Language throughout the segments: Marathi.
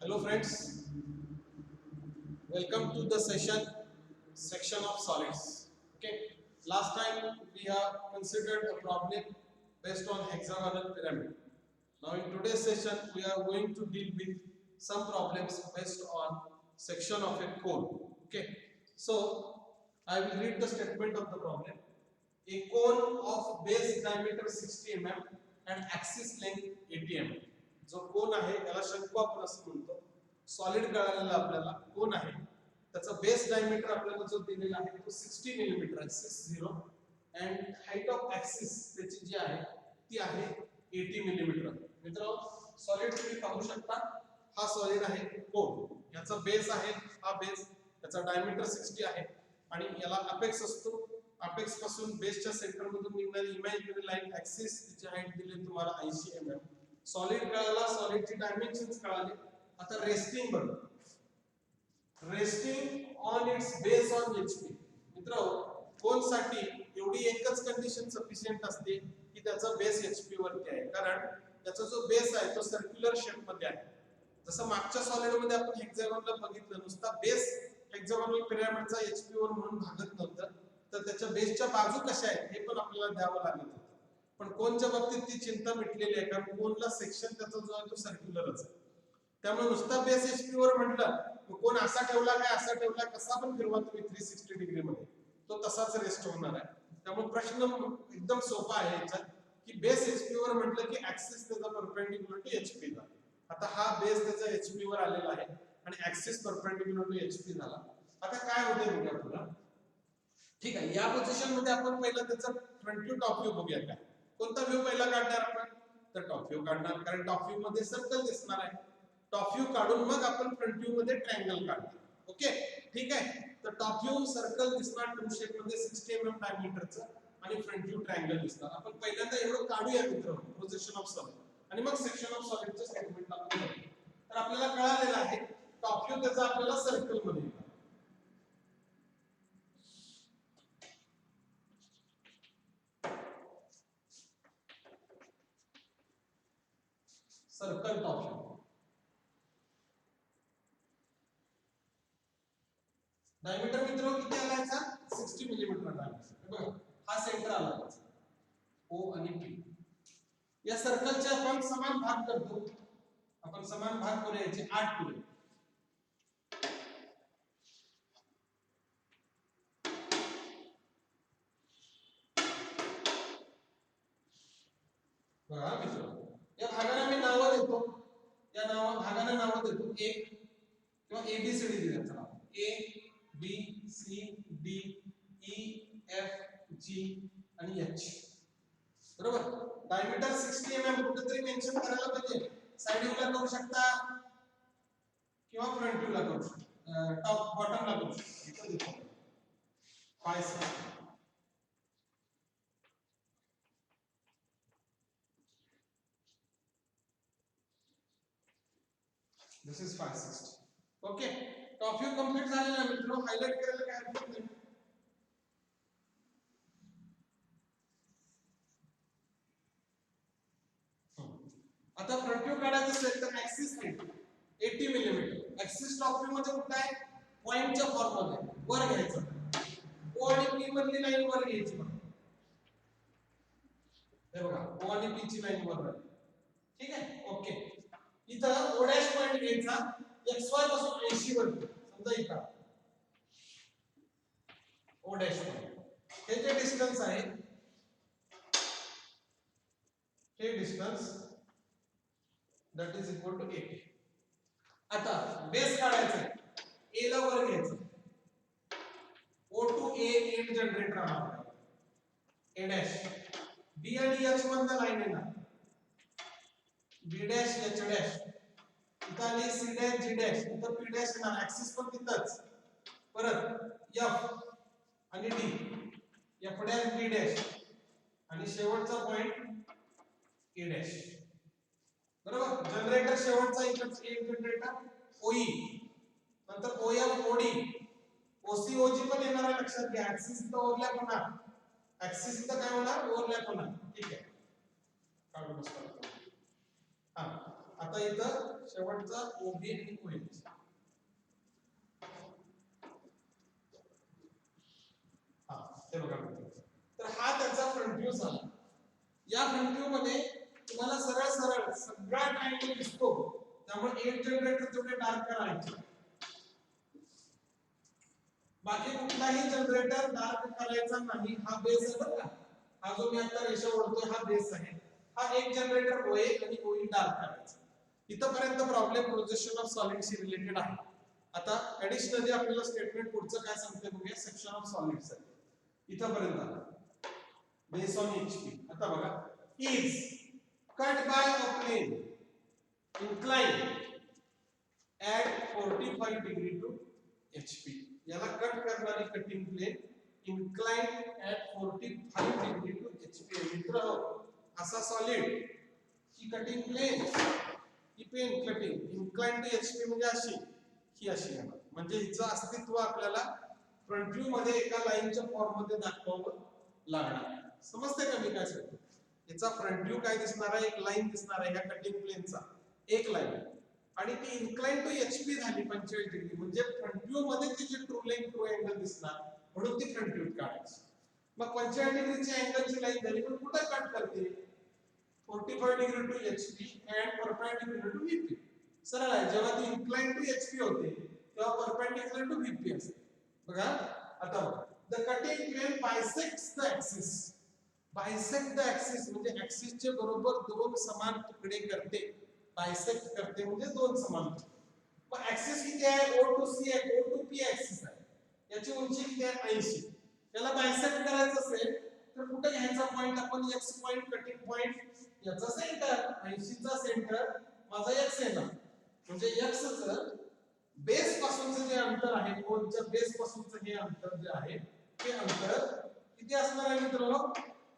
Hello friends, welcome to the section of solids. Okay, last time we have considered a problem based on hexagonal pyramid. Now in today's session we are going to deal with some problems based on section of a cone. Okay, so I will read the statement of the problem. A cone of base diameter 60 mm and axis length 80 mm. जो कोन आहे त्याला शंकू आपण असं म्हणतो. सॉलिड कळालेला आपल्याला कोन आहे, त्याचा बेस डायमीटर आपल्याला जो दिलेला आहे तो 60 मिलीमीटर आहे, 60 अँड हाईट ऑफ ऍक्सिस त्याची जी आहे ती आहे 80 मिलीमीटर. मित्रांनो सॉलिड तुम्ही पाहू शकता, हा सॉलिड आहे कोन, याचा बेस आहे हा बेस, त्याचा डायमीटर 60 आहे आणि याला अपेक्स असतो. अपेक्स पासून बेसच्या सेंटर मधून निघणारी इमॅजिनरी लाईन ऍक्सिस तिची हाईट दिली तुम्हाला 80 mm. सॉलिड कळाला, सॉलिडची डायमेन्शन्स कळाले. आता रेस्टिंग बघ, resting on it's base on HP. मित्रांनो कोन साठी एवढी एकच कंडिशन सफिशियंट असते की त्याचा बेस एचपी वरती आहे, कारण त्याचा जो बेस आहे तो सर्क्युलर शेप मध्ये आहे. जसं मागच्या सॉलिड मध्ये आपण हेक्सागॉनला बघितलं, नुसता बेस हेक्सागोनल पिरॅमिडचा एचपी वर म्हणून भागत नव्हतं, तर त्याच्या बेसच्या बाजू कशा आहेत हे पण आपल्याला द्यावं लागत होतं. पण कोनच्या बाबतीत ती चिंता मिटलेली आहे, कारण कोनला सेक्शन त्याचा जो आहे तो सर्क्युलरच आहे. त्यामुळे नुसता बेस एचपी वर म्हटलं कोन असा ठेवला काय असा ठेवला, कसा पण फिरवा तुम्ही 360 डिग्री मध्ये तो तसाच रेस्ट होणार आहे. त्यामुळे प्रश्न एकदम सोपा आहे याचा की बेस एचपी वर म्हटलं की ऍक्सिस त्याचा परपेंडिक्युलर टू एचपी झाला. आता हा बेस त्याचा एचपी वर आलेला आहे आणि ऍक्सिस परपेंडिक्युलर टू एचपी झाला. आता काय होते बघूया पुन्हा. ठीक आहे, या पोझिशन मध्ये आपण पहिला त्याचा फ्रंट व्ह्यू टॉप व्ह्यू बघूया. काय कोणता व्ह्यू पहिला काढणार आपण, तर टॉप व्ह्यू काढणार, कारण टॉप व्ह्यू मध्ये सर्कल दिसणार आहे. टॉप व्ह्यू काढून मग आपण फ्रंट व्ह्यू मध्ये ट्रायंगल काढतो. ओके ठीक आहे, तर टॉप व्ह्यू सर्कल दिसणार टू शेप मध्ये 60 mm डायमीटरचं आणि फ्रंट व्ह्यू ट्रायंगल दिसणार. आपण पहिल्यांदा एवढं काढूया मित्रांनो, पोझिशन ऑफ सॉलिड, आणि मग सेक्शन ऑफ सॉलिडचं स्टेटमेंट आपण करू. तर आपल्याला कळालेलं आहे टॉप व्ह्यू त्याचा आपल्याला सर्कल मध्ये येणार. सर्कल टॉप व्ह्यू डायमीटर मित्रांनो किती आला याचा, 60 मिलीमीटर डायमीटर. बघा हा सेंटर आला ओ आणि पी. या सर्कलचे आपण समान भाग करतो. आपण समान भाग करू, याचे 8 करू. बघा मित्रांनो, या भागाला मी नाव देतो, या भागाला नाव देतो 1 किंवा एबीसीडी दिलं. चला A B C D E F G आणि एच. बरोबर, डायमीटर 60 mm कुठेतरी मेन्शन करायला पाहिजे. साइड व्ह्यूला करू शकता किंवा फ्रंट व्ह्यूला करू शकता, टॉप बॉटमला करू शकता. इथं देतो 560. This is 560. Okay, top view complete झालेला आहे मित्रांनो. हायलाइट करायला काय हरकत नाही. आता फ्रंट व्ह्यू काढायचं असेल तर axis height 80 millimetre. Axis top view मध्ये कुठे आहे, पॉइंटच्या फॉर्म मध्ये वर घ्यायचं. ओ आणि पी मधली लाईन वर घ्यायची. बघा हे बघा, ओ आणि पी ची लाईन वर राहिली. ठीक आहे, ओके. इथं ओ डॅश पॉइंट घ्यायचा, एक्स वाय पासून 80 वर. समजा इथं ओ डॅश पॉइंट, हे जे डिस्टन्स आहे, हे distance that is equal to 8. आता बेस काढायचा आहे, ए ला वर घ्यायचं. O to A and generator आला, ए डॅश. बी आणि एच मधनं लाईन येणार, बी डॅश एच डॅश. इथं आली सी डॅश जी डॅश, इथं पी डॅश येणार, ऍक्सिस पण तिथंच. परत एफ आणि डी, एफ डॅश बी डॅश आणि शेवटचा पॉइंट ए डॅश. बरोबर, जनरेटर शेवटचा इकडचा एक जनरेटर ओई, नंतर ओएफ ओडी, ओसी ओजी पण येणार आहे. लक्षात घ्या, ऍक्सिस इथं ओव्हरलॅप होणार, ऍक्सिस इथं काय होणार, ओव्हरलॅप होणार. ठीक आहे, काढून बसतो. हा, आता आता इथं शेवटचा OB आणि OH. हा ते बघा, तर हा त्याचा फ्रंट व्ह्यू झाला. या फ्रंट व्ह्यू मध्ये तुम्हाला सरळ सरळ सगळा ट्रायंगल दिसतो, त्यामुळे एक जनरेटर तेवढे डार्क करायचे, बाकी कुठलाही जनरेटर डार्क करायचा नाही. हा बेस आहे बरं का, हा जो मी आता रेषा ओढतोय हा बेस आहे. हा एक जनरेटर OA आणि OE डार्क करायचा. इथपर्यंत प्रॉब्लेम प्रोजेक्शन ऑफ सॉलिड्सशी रिलेटेड आहे. आता ऍडिशनली आपल्याला स्टेटमेंट पुढचं काय सांगते बघूया, सेक्शन ऑफ सॉलिड्स आहे. इथपर्यंत बेस ऑन HP. आता बघा, is cut by a plane inclined at 45 degree to HP. याला कट करणारी cutting plane inclined at 45 degree to HP. मित्र असा सॉलिड ही कटिंग प्लेन, ही पेन कटिंग inclined to HP म्हणजे अशी, ही अशी आहे. म्हणजे हिचं अस्तित्व आपल्याला फ्रंट व्ह्यू मध्ये एका लाईनच्या फॉर्म मध्ये दाखवावं लागणार. समजते का मी काय सांगतो? याचा फ्रंट व्ह्यू काय दिसणार आहे, एक लाईन दिसणार आहे या कटिंग प्लेनचा, एक लाईन, आणि ती इन्क्लाइन टू HP झाली 45 डिग्री, म्हणजे फ्रंट व्ह्यू मध्ये तिची ट्रू लेंथ ट्रू अँगल दिसणार, म्हणून ती फ्रंट व्ह्यू काढायची. मग 45 डिग्रीची अँगलची लाईन झाली, पण कुठे कट करते? 45 degree to HP and perpendicular to VP. सरळ आहे, जेव्हा ती इन्क्लाइन टू HP होते तेव्हा परपेंडिक्युलर टू VP असते. बघा आता बघा, the cutting plane bisects the axis. Bisect the axis म्हणजे ऍक्सिस चे बरोबर दोन समान तुकडे करते. बायसेक्ट करते म्हणजे दोन समान. मग ऍक्सिस किती आहे? O to C आहे, O to P ऍक्सिस आहे. याची उंची किती आहे? 80. त्याला बायसेक्ट करायचं असेल तर कुठे घ्यायचा पॉइंट आपण? X पॉइंट, कटिंग पॉइंट, याचा सेंटर, 80 चा सेंटर माझा X आहे ना, म्हणजे X चं बेस पासूनचं जे अंतर आहे, कोणच्या बेस पासूनचं हे अंतर जे आहे, ते अंतर किती असणार आहे मित्रांनो?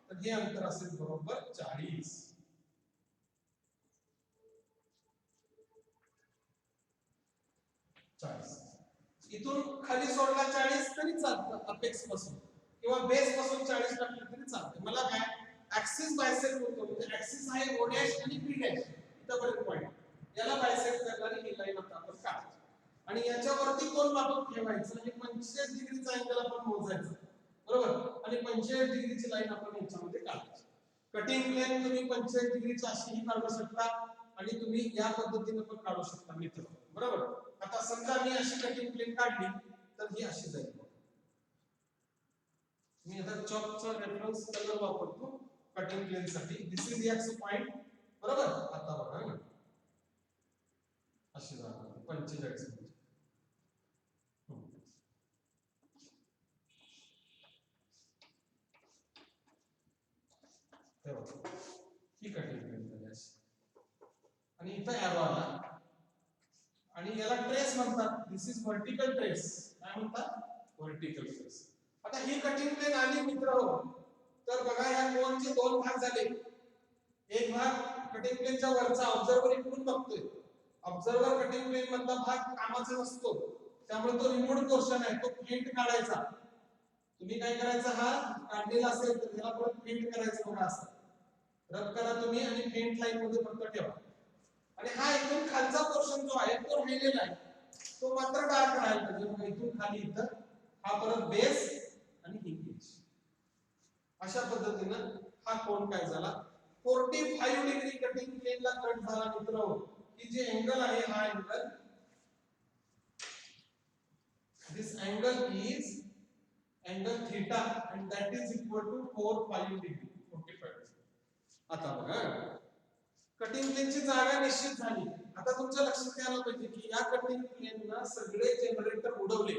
तर हे अंतर असेल बरोबर 40. 40. इथून खाली सोडला 40 तरी चालतं, अपेक्स पासून किंवा बेस पासून 40 टाकलं तरी चालतं. मला काय ऍक्सिस बायसेक्ट होतो, म्हणजे ऍक्सिस आहे O डॅश आणि P डॅश, इथपर्यंत पॉइंट, याला बायसेक्ट करणारी ही लाईन आता आपण काढायची. आणि याच्यावरती कोण मापक ठेवायचं? हे 45 डिग्रीचा अँगल आपण मोजायचा, बरोबर, आणि 45 डिग्रीची लाईन आपण याच्यामध्ये काढायची. कटिंग प्लेन तुम्ही 45 डिग्रीची अशीही काढू शकता आणि तुम्ही या पद्धतीने पण काढू शकता मित्र, बरोबर. आता समजा मी अशी कटिंग प्लेन काढली तर ही अशी जाईल. मी आता चॉकचा रेफरन्स कलर वापरतो कटिंग प्लेन साठी. दिस इज X पॉइंट, बरोबर. आता बघा ना, अशी जाणार 45. ही कटिंग प्लेन झाली अशी, आणि इथं एरो आला, आणि याला ट्रेस म्हणतात. दिस इज व्हर्टिकल ट्रेस. काय म्हणतात? Vertical trace. आता ही कटिंग प्लेन आली मित्र हो, तर बघा या कोनचे दोन भाग झाले. एक भाग कटिंग प्लेनच्या वरचा, ऑब्झर्वर इकडून बघतोय. ऑब्झर्वर कटिंग प्लेन मधला भाग कामाचा नसतो, त्यामुळे तो रिमूव्ह पोर्शन आहे, तो फेंट काढायचा. तुम्ही काय करायचं, हा काढलेला असेल तर त्याला परत फेंट करायचं. बघा असं रब करा तुम्ही आणि फेंट लाईन मध्ये फक्त ठेवा. आणि हा इथून खालचा पोर्शन जो आहे तो राहिलेला आहे, तो मात्र डार्क राहायला पाहिजे. मग इथून खाली इथं हा परत बेस आणि ही एज. अशा पद्धतीनं हा कोन काय झाला? 45 डिग्री कटिंग प्लेनला कट झाला मित्र. ही जी अँगल आहे, हा angle, this angle is angle theta and that is equal to 45 degree. 45. आता बघा, कटिंग प्लेनची जागा निश्चित झाली. आता तुमच्या लक्षात यायला पाहिजे की या कटिंग प्लेनला सगळे जनरेटर उडवले.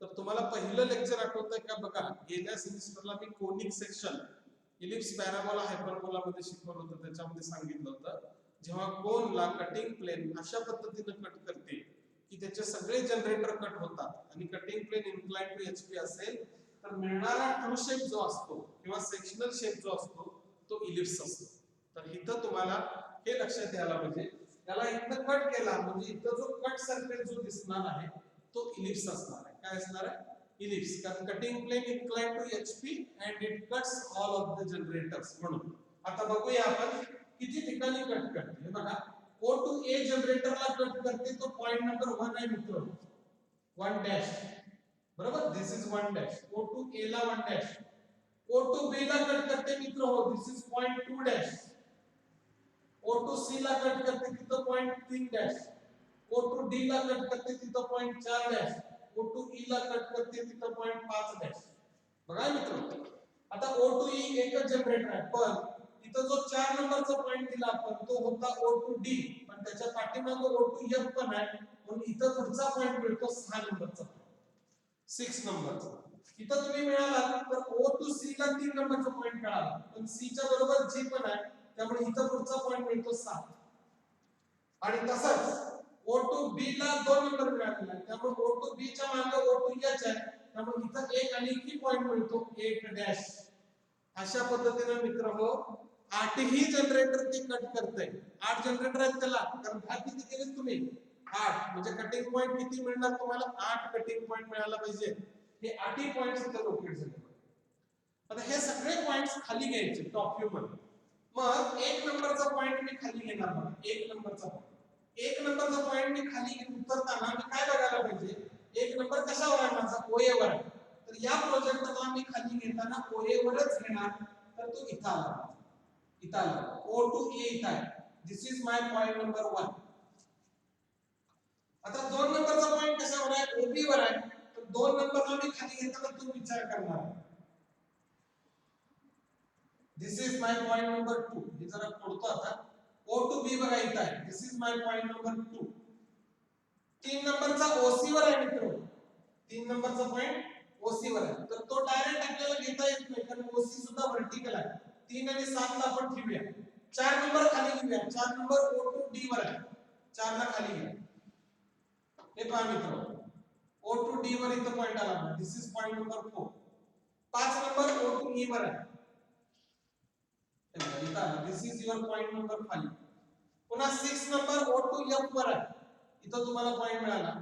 तर तुम्हाला पहिलं लेक्चर आठवतंय का? बघा, गेल्या सेमिस्टरला मी conic section, ellipse, parabola, hyperbola मध्ये शिकवलं होतं. त्याच्यामध्ये सांगितलं होतं, जेव्हा कोनला कटिंग प्लेन अशा पद्धतीने कट करते की त्याचे सगळे जनरेटर कट होतात आणि cutting plane incline to HP असेल, तर मिळणारा ट्रू शेप जो असतो किंवा सेक्शनल शेप जो असतो तो इलिप्स असतो. तर इथं तुम्हाला हे लक्षात यायला पाहिजे, त्याला इथं कट केला म्हणजे इथं जो कट सर्कल जो दिसणार आहे तो इलिप्स असणार आहे. काय असणार आहे? इलिप्स. कारण cutting plane incline to HP and it cuts all of the generators. म्हणून आता बघूया आपण किती ठिकाणी कट करते. बघा, O to A जनरेटरला कट करते तो पॉइंट नंबर 1 आहे मित्र, 1 डॅश, बरोबर. This is 1 dash. O to A ला 1 डॅश. O to B ला कट करते मित्र हो, this is point 2 dash. O to C ला कट करते तिथं point 3 dash. O to D ला कट करते तिथं point 4 dash. O to E ला कट करते तिथं पॉइंट 5 डॅश. बघा मित्र, आता O to E एकच जनरेटर आहे, पण इथं जो 4 नंबरचा पॉइंट दिला आपण तो होता O to D, पण त्याच्या पाठीमागे O to F पण आहे, म्हणून इथं पुढचा पॉइंट मिळतो 6 नंबरचा, 6 नंबरचा. इथं तुम्ही मिळाला तर O to C ला 3 नंबरचा पॉइंट मिळाला, पण C च्या बरोबर G पण आहे, त्यामुळे इथं पुढचा पॉइंट मिळतो 7. आणि तसंच O to B ला 2 नंबर मिळाला, त्यामुळे O to B च्या मागे O to H आहे, त्यामुळे इथं एक आणि की पॉइंट मिळतो 8 डॅश. अशा पद्धतीने मित्रहो 8 ही जनरेटर ते कट करतंय. 8 जनरेटर आहेत त्याला, कारण भाग किती केले तुम्ही 8, म्हणजे कटिंग पॉइंट किती मिळणार तुम्हाला, 8 कटिंग पॉइंट मिळाला पाहिजे. हे 8 पॉइंट्स इथे लोकेट झाले. आता हे सगळे पॉइंट्स खाली घ्यायचे टॉप व्ह्यू मध्ये. मग 1 नंबरचा पॉइंट मी खाली घेणार बघा, 1 नंबरचा पॉइंट. 1 नंबरचा पॉइंट मी खाली उतरताना मी काय बघायला पाहिजे, 1 नंबर कशावर आहे माझा, OA वर आहे. तर या प्रोजेक्टरला मी खाली घेताना OA वरच घेणार, तर तो इथं आला, इथं आला. O to A इथं आहे. This is my point number 1. आता 2 नंबरचा पॉइंट कशावर आहे, OB वर आहे. तर 2 नंबरला मी खाली घेताना तू विचार करणार, दिस इज माय पॉइंट नंबर 2. हे जरा पडतो आता. O to B बघा इथं आहे. This is my point number 2. 3 नंबरचा OC वर आहे मित्र, 3 नंबरचा पॉइंट OC वर आहे. तर तो डायरेक्ट आपल्याला घेता येत नाही, कारण OC सुद्धा व्हर्टिकल आहे. 3 आणि 7 ला आपण ठेवूया. 4 नंबर खाली घेऊया. 4 नंबर O to D वर आहे, 4 ला खाली घ्या. हे पहा मित्र, O to D वर इथं पॉइंट आला, this is point number 4. 5 number O to E वर आहे, this is your point number 5. पुन्हा 6 नंबर O to F वर आहे, इथं तुम्हाला पॉइंट मिळाला,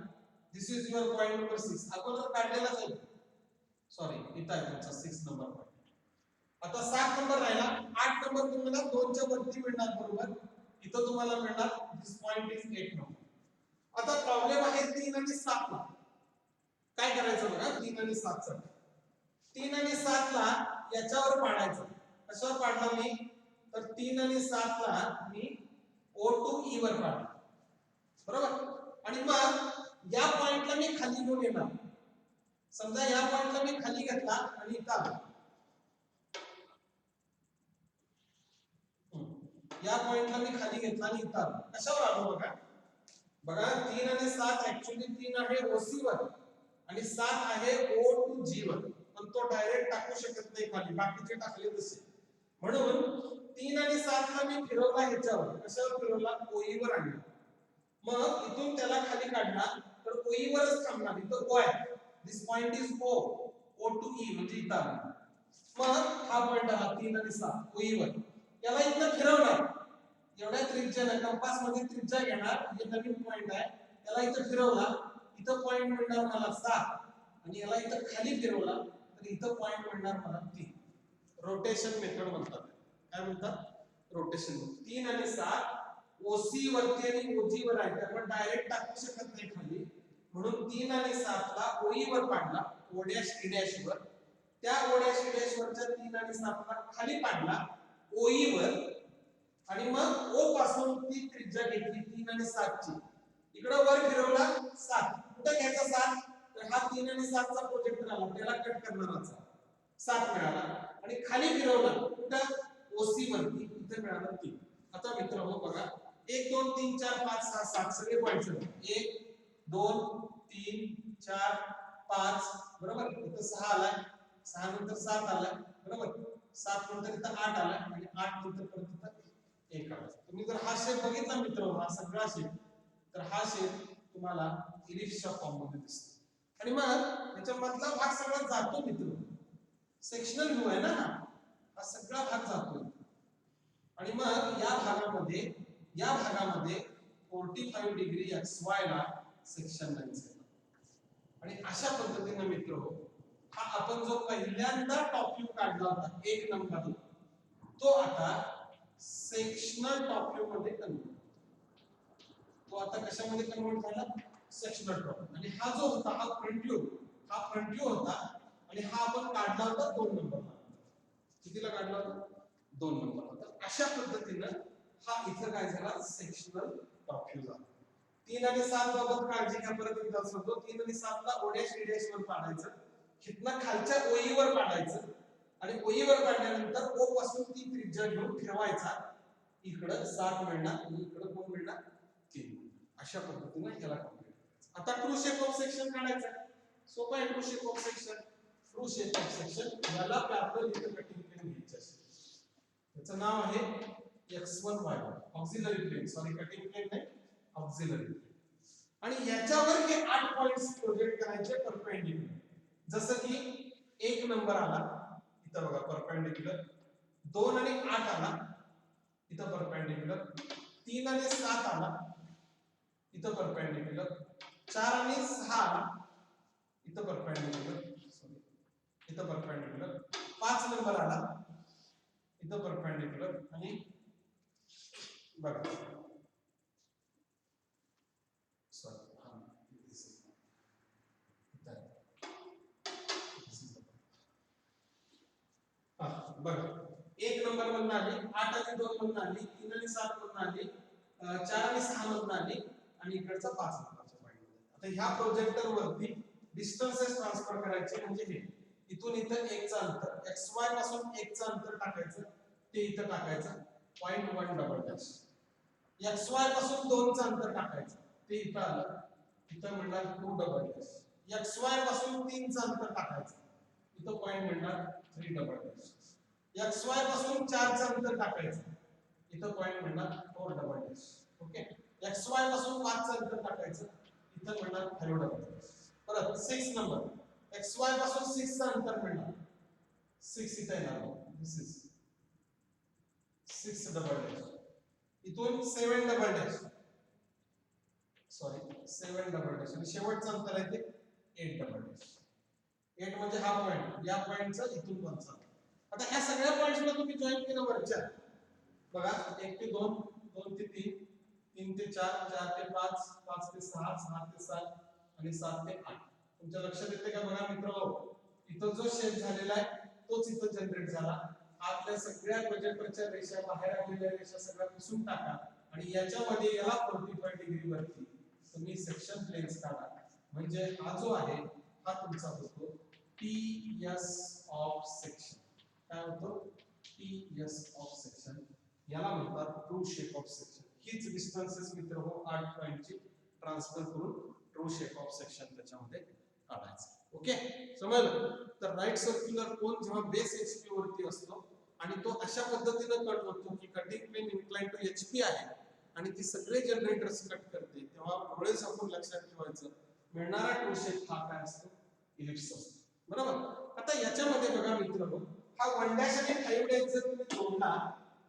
दिस इज युअर पॉइंट नंबर 6. अगोदर काढलेलाच आहे, सॉरी इथं आहे तुमचा 6 नंबर पॉइंट. आता 7 नंबर राहिला. 8 नंबर तुम्हाला 2 च्या वरती मिळणार, बरोबर. इथं तुम्हाला मिळणार, दिस पॉइंट इज 8 नंबर. आता प्रॉब्लेम आहे 3 आणि 7 ला. काय करायचं बघा, 3 आणि 7 चा. 3 आणि 7 ला याच्यावर पाडायचं. कशावर पाडला मी, तर 3 आणि 7 ला मी O to E वर पाडला, बरोबर. आणि मग या पॉइंटला मी खाली घेऊन येणार. समजा या पॉइंटला मी खाली घेतला आणि इथं आलो, या पॉइंटला मी खाली घेतला आणि इथं आलो. कशावर आलो बघा, बघा 3 आणि 7 ऍक्च्युअली 3 आहे OC वर आणि 7 आहे O to G वर, पण तो डायरेक्ट टाकू शकत नाही खाली, बाकीचे टाकले तसे. म्हणून 3 आणि 7 ला मी फिरवला ह्याच्यावर. कशावर फिरवला, OE वर आणला. मग इथून त्याला खाली काढला तर OE वरच थांबणार, इथं O आहे. This point is O, O to E म्हणजे इथं आला. मग हा पॉइंट आला 3 आणि 7 OE वर. याला इथं फिरवणार, एवढ्या त्रिज्याला कंपास मध्ये त्रिज्या घेणार, हे नवीन पॉइंट आहे, याला इथं फिरवला, इथं पॉइंट मिळणार मला 7. आणि याला इथं खाली फिरवला तर इथं पॉइंट मिळणार मला 3. रोटेशन मेथड म्हणतात. काय म्हणतात, रोटेशन. 3 आणि 7 OC वरती आणि OG वर आहे, त्यामुळे डायरेक्ट टाकू शकत नाही खाली, म्हणून 3 आणि 7 ला OE वर पाडला, O डॅश E डॅश वर. त्या O डॅश E डॅश वरच्या 3 आणि 7 ला खाली पाडला OE वर. आणि मग O पासून ती त्रिज्या घेतली 3 आणि 7 ची, इकडे वर फिरवला 7. कुठे घ्यायचा 7, तर हा 3 आणि 7 चा प्रोजेक्टर आला, त्याला कट करणाराचा 7 मिळाला. आणि खाली फिरवला कुठे, OC वरती, इथे मिळाला 3. आता मित्र हो बघा, 1 2 3 4 5 6 7 सगळे पॉइंट्स आहेत. 1 2 3 4 5, बरोबर. इथं 6 आलाय, 6 नंतर 7 आलाय, बरोबर. 7 नंतर इथं 8 आलाय आणि 8 नंतर परत इथं 1 आलाय. तुम्ही जर हा शेप बघितला मित्र, हा सगळा शेप, तर हा शेप तुम्हाला इलिप्सच्या फॉर्म मध्ये दिसतो. आणि मग याच्या मधला भाग सगळा जातो मित्र, सेक्शनल व्ह्यू आहे ना, हा सगळा भाग जातो. आणि मग या भागामध्ये 45 डिग्री XY ला सेक्शन लाईन्स आहेत. आणि अशा पद्धतीने मित्र हो, हा आपण जो पहिल्यांदा टॉप व्ह्यू काढला होता 1 नंबरला, तो आता सेक्शनल टॉप व्ह्यू मध्ये कन्वर्ट. तो आता कशामध्ये कन्वर्ट झाला, सेक्शनल टॉप. आणि हा जो होता हा फ्रंट व्ह्यू होता आणि हा आपण काढला होता 2 नंबरला. कितीला काढला होता, 2 नंबरला. तर अशा पद्धतीनं हा इथं काय झाला, सेक्शनल टॉप व्ह्यू झाला. 3 आणि 7 बाबत काळजी घ्या, परत एकदा सांगतो. 3 आणि 7 ला ओडॅश डॅश वर पाडायचं, इथनं खालच्या ओईवर पाडायचं आणि ओईवर काढल्यानंतर ओ पासून ती त्रिज्या घेऊन ठेवायचा. इकडं 7 मिळणार आणि इकडं कोण मिळणार, 3. अशा पद्धतीने ह्याला कंप्लीट करायचं. आता ट्रू शेप ऑफ सेक्शन काढायचा. सोपा आहे true shape of section. True shape of section याला पॅरलल इथं कटिंग प्लेन घ्यायचं असते. त्याचं नाव आहे x1 y1 auxiliary plane. Sorry, cutting plane नाही, ऑक्झिलरी प्लेन. आणि याच्यावर हे 8 पॉइंट्स प्रोजेक्ट करायचे परपेंडिक्युलर. जसं की 1 नंबर आला इथं बघा परपेंडिक्युलर, 2 आणि 8 आला इथं परपेंडिक्युलर, 3 आणि 7 आला इथं परपेंडिक्युलर, 4 आणि 6 आला इथं परपेंडिक्युलर, सॉरी इथं परपेंडिक्युलर, 5 नंबर आला इथं परपेंडिक्युलर आणि बघा सॉरी बघा 1 नंबर मधून आली, 8 आणि 2 मधून आली, 3 आणि 7 मधून आली, 4 आणि 6 मधून आली आणि इकडचा 5 नंबरच्या पॉइंट मध्ये. आता ह्या प्रोजेक्टर वरती डिस्टन्सेस ट्रान्सफर करायचे. म्हणजे हे इथून इथं 1 चं अंतर, xy पासून 1 चं अंतर टाकायचं, ते इथं टाकायचं 0.1 डबल डॅश. xy पासून 2 चं अंतर टाकायचं, ते इथं आलं, इथं म्हणणार 2 डबल डॅश. xy पासून 3 चं अंतर टाकायचं, इथं पॉइंट म्हणणार 3 डबल डॅश. xy पासून 4 चं अंतर टाकायचं, इथं पॉइंट म्हणणार 4 डबल डॅश. ओके. xy पासून 5 चं अंतर टाकायचं, इथं म्हणणार 5 डबल डॅश. परत 6 नंबर, xy पासून 6 चं अंतर म्हणणार 6 इथं येणार, दिस इज 6 डबल डॅश. इथून 7 double dash, sorry 7 double dash आणि शेवटचं अंतर आहे ते 8 डबल डॅश. 8 म्हणजे हा पॉइंट, या पॉइंटचं इथून वरचा. आता ह्या सगळ्या पॉइंट्सला तुम्ही जॉइन केलं वरच्या, बघा 1 ते 2, 2 ते 3, 3 ते 4, 4 ते 5, 5 ते 6, 6 ते 7 आणि 7 ते 8. तुमच्या लक्षात येते का बघा मित्रांनो, इथं जो शेप झालेला आहे तोच इथं जनरेट झाला. आपल्या सगळ्या प्रोजेक्टरच्या रेषा, बाहेर आलेल्या रेषा सगळ्या पुसून टाका आणि याच्यामध्ये याला 45 डिग्री वरती तुम्ही सेक्शन प्लेन्स काढा. म्हणजे हा जो आहे हा तुमचा होतो टीएस ऑफ सेक्शन. काय होतो, टीएस ऑफ सेक्शन. याला म्हणतात ट्रू शेप ऑफ सेक्शन. हीच डिस्टन्सेस मित्र हो 8 पॉइंटची ट्रान्सफर करून ट्रू शेप ऑफ सेक्शन त्याच्यामध्ये काढायचं. ओके, समजलं. तर राईट सर्क्युलर कोन जेव्हा बेस एचपी वरती असतो आणि तो अशा पद्धतीने कट होतो की cutting plane incline to HP आहे आणि ती सगळे जनरेटर्स कट करते, तेव्हा डोळे झाकून लक्षात ठेवायचं मिळणारा ट्रू शेप हा काय असतो, इलिप्स असतो. बरोबर. आता याच्यामध्ये बघा मित्रांनो, हा 1 डॅश आणि 5 डॅश जर तुम्ही जोडला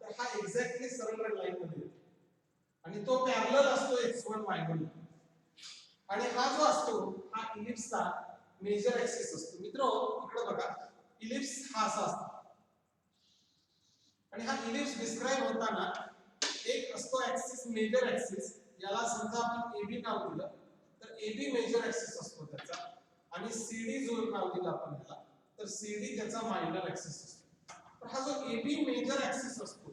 तर हा एक्झॅक्टली सरळ लाईन मध्ये येतो आणि तो पॅरलल असतो x1 y1 आणि हा जो असतो हा इलिप्सचा मेजर ऍक्सिस असतो. मित्रांनो इकडे बघा, इलिप्स हा असा असतो आणि हा इलिप्स डिस्क्राइब होताना एक असतो ऍक्सिस, मेजर ऍक्सिस. याला समजा आपण AB नाव दिलं तर AB मेजर ऍक्सिस असतो त्याचा आणि CD जो नाव दिलं आपण याला तर CD त्याचा मायनर ऍक्सिस असतो. तर हा जो AB मेजर ऍक्सिस असतो,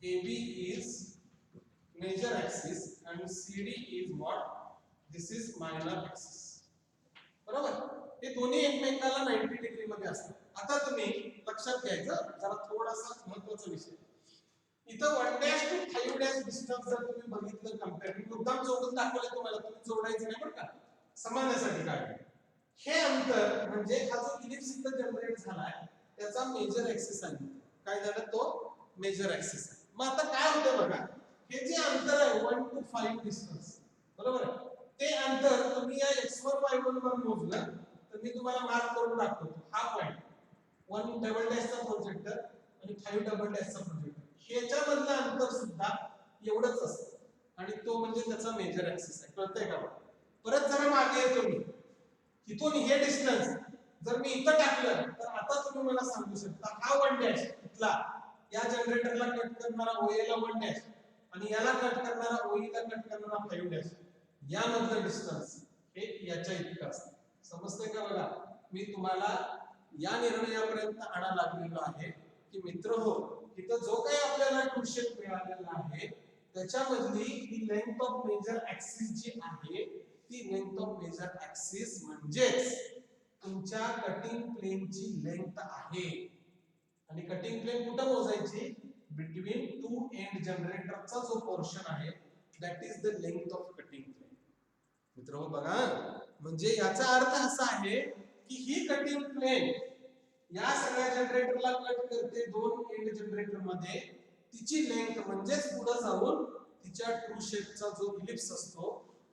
AB is major axis and CD is what, this is minor axis. बरोबर. हे दोन्ही एकमेकाला 90 डिग्री मध्ये असतात. आता तुम्ही लक्षात घ्यायचं जरा थोडासा महत्त्वाचा विषय, इथं 1 डॅश टू 5 डॅश डिस्टन्स जर तुम्ही बघितलं कंपेअर, मी मुद्दाम जोडून दाखवले तुम्हाला, तुम्ही जोडायचं नाही बरं का, समजण्यासाठी. काय हे अंतर म्हणजे हा जो इलिप्स इथं जनरेट झालाय त्याचा मेजर ऍक्सिस आहे. काय झालं, तो मेजर ऍक्सिस आहे. मग आता काय होतं बघा, हे जे अंतर आहे 1 to 5 डिस्टन्स, बरोबर आहे, ते अंतर तुम्ही या x1 y1 वर मोजलं तर मी तुम्हाला मार्क करून दाखवतो. हा पॉइंट 1 डबल डॅशचा प्रोजेक्टर आणि 5 डबल डॅशचा प्रोजेक्टर, ह्याच्यामधलं अंतर सुद्धा एवढंच असतं आणि तो म्हणजे त्याचा मेजर ऍक्सिस आहे. कळतंय का? परत जरा मागे येतो मी, इथून हे डिस्टन्स जर मी इथं टाकलं तर आता तुम्ही मला सांगू शकता हा 1 डॅश इथला या जनरेटरला कट करणारा OA ला 1 डॅश आणि याला कट करणारा OE ला कट करणारा 5 डॅश यामधलं डिस्टन्स हे याच्या इतकं असतं. समजतंय का? बघा मी तुम्हाला या निर्णयापर्यंत आणा लागलेलो आहे की मित्र हो, इथं जो काही आपल्याला ट्रू शेप मिळालेला आहे त्याच्यामधली ही लेंथ ऑफ मेजर ऍक्सिस जी आहे ती लेंथ ऑफ मेजर ऍक्सिस म्हणजेच तुमच्या कटिंग प्लेनची लेंथ आहे. आणि कटिंग प्लेन कुठं मोजायची? बिटवीन टू एंड जनरेटरचा जो पोर्शन आहे that is the length of cutting plane. मित्रांनो बघा, म्हणजे याचा अर्थ असा आहे की ही कटिंग प्लेन या सगळ्या जनरेटरला कट करते दोन एंड जनरेटर मध्ये, तिची लेंथ म्हणजेच पुढे जाऊन तिच्या ट्रू शेपचा जो इलिप्स असतो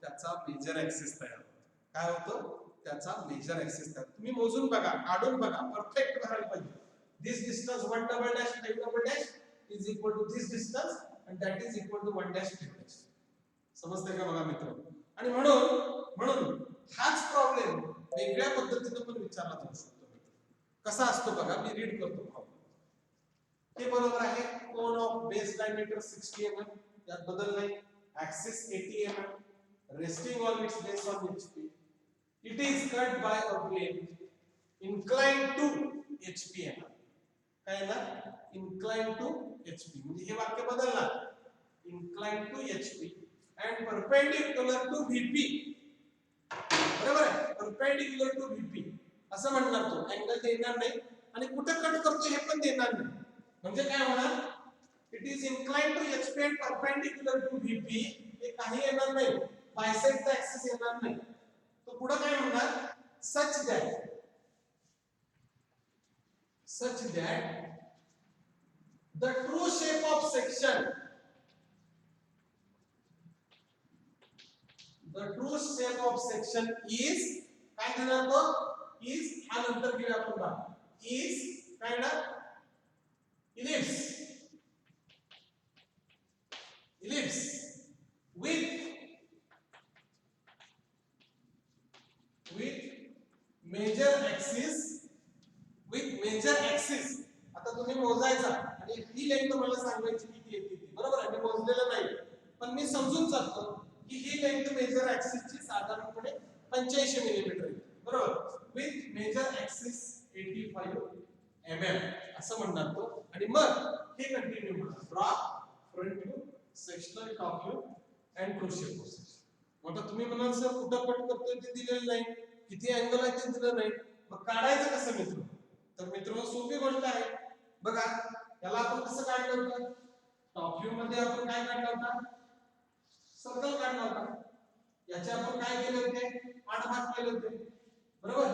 त्याचा मेजर ऍक्सिस तयार होतो. काय होतं? त्याचा मेजर ऍक्सिस तयार. तुम्ही मोजून बघा, काढून बघा, परफेक्ट भरायला पाहिजे. This distance 1 double dash 5 double dash is equal to this distance and that is equal to 1 dash 5 dash. समजतंय का बघा मित्र? आणि म्हणून हाच प्रॉब्लेम वेगळ्या पद्धतीने पण विचारला जाऊ शकतो मित्र. कसा असतो बघा, मी रीड करतो प्रॉब्लेम. हे बरोबर आहे. Cone of base diameter 60 mm, यात बदल नाही. Axis 80 mm, resting on its base on HP. It is cut by a plane inclined to HPM. काय ना? inclined to HP. म्हणजे हे वाक्य बदलणार. inclined to HP and perpendicular to VP. बरोबर आहे? perpendicular to VP असं म्हणणार तो. अँगल देणार नाही आणि कुठे कट करतो हे पण देणार नाही. म्हणजे काय होणार? It is inclined to HP and perpendicular to VP. हे काही येणार नाही. बायसेक्ट ऍक्सिस येणार नाही. तो पुढे काय म्हणणार? such that the true shape of section is काय देणार तो? is हा नंतर घेऊया आपण बघा. is काय ना? ellipse with major axis. आता तुम्ही मोजायचा आणि ही लेंथ मला सांगायची किती येते ती. बरोबर आहे? मी मोजलेलं नाही पण मी समजून जातो की ही लेंथ मेजर ऍक्सिस ची साधारणपणे 85 मिलीमीटर आहे. बरोबर? विथ मेजर ऍक्सिस 85 mm असं म्हणणार तो. आणि मग हे कंटिन्यू होणार. Draw front view, sectional top view and true shape of section. आता तुम्ही म्हणाल सर कुठं कट करतोय ते दिलेलं नाही, किती अँगल आहे ते दिलं नाही, मग काढायचं कसं मित्र? तर मित्रांनो सोपी गोष्ट आहे. बघा याला आपण कसं काढलं होतं? टॉप व्ह्यू मध्ये आपण काय काढलं होतं? सर्कल काढला होता. याचे आपण काय केले होते? 8 भाग केले होते. बरोबर?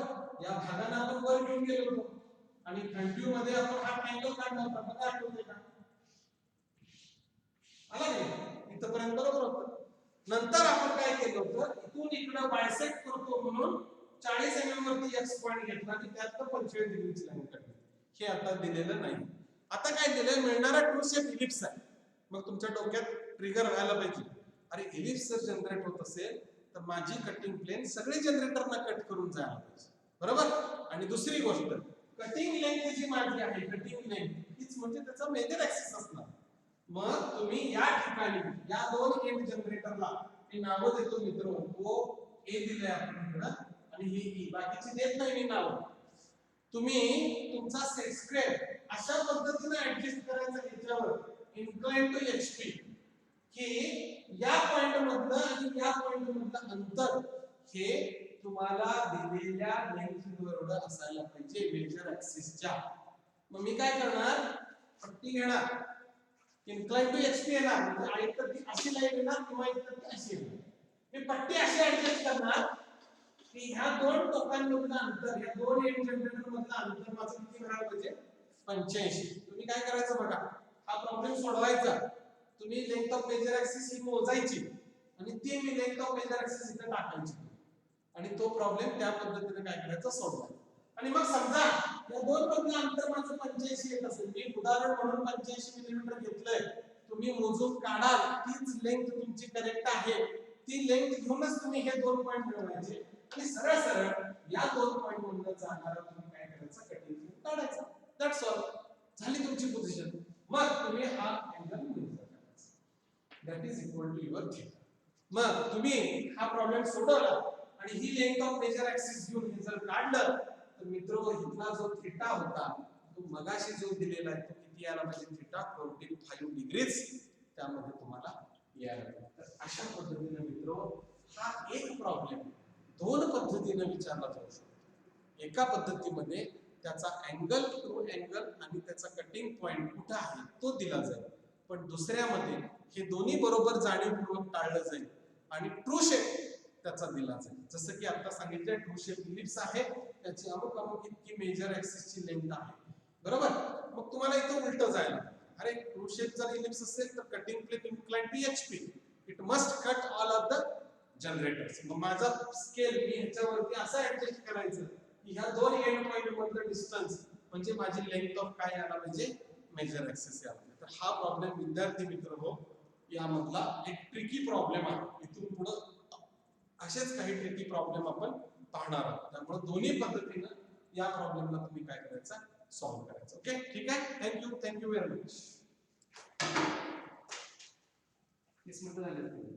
या भागांना आपण वर घेऊन गेलो होतो आणि फ्रंट व्ह्यू मध्ये आपण हा ट्रायंगल काढला होता. बघा आठवतंय का? आला की इथपर्यंत बरोबर होतं. नंतर आपण काय केलं होतं? इथून इकडे बायसेक्ट करतो म्हणून 40 mm वरती एक्स पॉइंट घेतला आणि त्यात 45 डिग्रीची लाईन काढली. हे आता दिलेलं नाही. आता काय दिलंय? मिळणारा ट्रू शेप इलिप्स आहे. मग तुमच्या डोक्यात ट्रिगर व्हायला पाहिजे, अरे इलिप्स जर जनरेट होत असेल तर माझी कटिंग प्लेन सगळे जनरेटरना कट करून जायला पाहिजे. बरोबर? आणि दुसरी गोष्ट, कटिंग लेंथ जी माझी आहे, कटिंग लेंथ हीच म्हणजे त्याचा मेजर ऍक्सिस असणार. मग तुम्ही या ठिकाणी या दोन एंड जनरेटरला मी नाव देतो मित्र. ओ ए दिलंय आपण इकडं आणि ही ई, बाकीची देत नाही मी नाव. तुम्ही तुमचा सेट स्क्वेअर अशा पद्धतीने ऍडजस्ट करायचा याच्यावर इन्क्लाइन टू एचपी की या पॉइंट मधलं आणि या पॉइंट मधलं अंतर हे तुम्हाला दिलेल्या लेंथ एवढं असायला पाहिजे मेजर ऍक्सिसच्या. मग मी काय करणार? पट्टी घेणार, इन्क्लाइन टू एचपी येणार, म्हणजे एकतर ती अशी लाईन येणार किंवा एकतर ती अशी येणार. मी पट्टी अशी ऍडजस्ट करणार की ह्या दोन टोकांमधलं अंतर, या दोन एंड जनरेटर मधलं अंतर माझं किती भरायला पाहिजे? 85. तुम्ही काय करायचं बघा, हा प्रॉब्लेम सोडवायचा. तुम्ही लेंथ ऑफ मेजर ऍक्सिस ही मोजायची आणि ती मी लेंथ ऑफ मेजर ऍक्सिस इथे टाकायची आणि तो प्रॉब्लेम त्या पद्धतीने काय करायचा? सोडवायचा. आणि मग समजा या दोन मधलं अंतर माझं 85 येत असेल, मी उदाहरण म्हणून 85 मिलीमीटर घेतलंय, तुम्ही मोजून काढाल तीच लेंथ तुमची करेक्ट आहे. ती लेंथ घेऊनच तुम्ही हे दोन पॉइंट मिळवायचे आणि सरळ सरळ या दोन पॉइंट मधनं जाणारा तुम्ही काय करायचं? कटिंग काढायचा. That's all. झाली तुमची पोझिशन. मग तुम्ही हा अँगल मेजर करायचा. That is equal to your theta. मग तुम्ही हा प्रॉब्लेम सोडवला आणि ही लेंथ ऑफ मेजर ऍक्सिस घेऊन हे जर काढलं तर मित्र इथला जो थिटा होता तो मगाशी जो दिलेला आहे तो किती आला म्हणजे थिटा 45 डिग्रीज त्यामध्ये तुम्हाला यायला. तर अशा पद्धतीने मित्र हा एक प्रॉब्लेम दोन पद्धतीने विचारला जाऊ शकतो. एका पद्धतीमध्ये त्याचा अँगल टू अँगल आणि त्याचा कटिंग पॉइंट कुठे आहे तो दिला जाईल, पण दुसऱ्यामध्ये हे दोन्ही बरोबर जाणीवपूर्वक टाळलं जाईल आणि ट्रू शेप त्याचा दिला जाईल. जसं की आता सांगितलं ट्रू शेप इलिप्स आहे, त्याची अमुक अमुक इतकी मेजर ऍक्सिसची लेंथ आहे, बरोबर. मग तुम्हाला इथं उलट जायला, अरे ट्रू शेप जर इलिप्स असेल तर cutting plane incline PHP, it must cut all of the generators. मग माझा स्केल मी ह्याच्यावरती असं ऍडजस्ट करायचं की ह्या दोन एंड पॉइंट मधलं डिस्टन्स म्हणजे माझी लेंथ ऑफ काय आला म्हणजे मेजर ऍक्सिस आला. तर हा प्रॉब्लेम विद्यार्थी मित्र हो यामधला एक ट्रिकी प्रॉब्लेम आहे. इथून पुढे असेच काही ट्रिकी प्रॉब्लेम आपण पाहणार आहोत. त्यामुळे दोन्ही पद्धतीने या प्रॉब्लेमला तुम्ही काय करायचं सॉल्व्ह करायचं. ओके, ठीक आहे. Thank you very much. 30 मिनिटं झाले.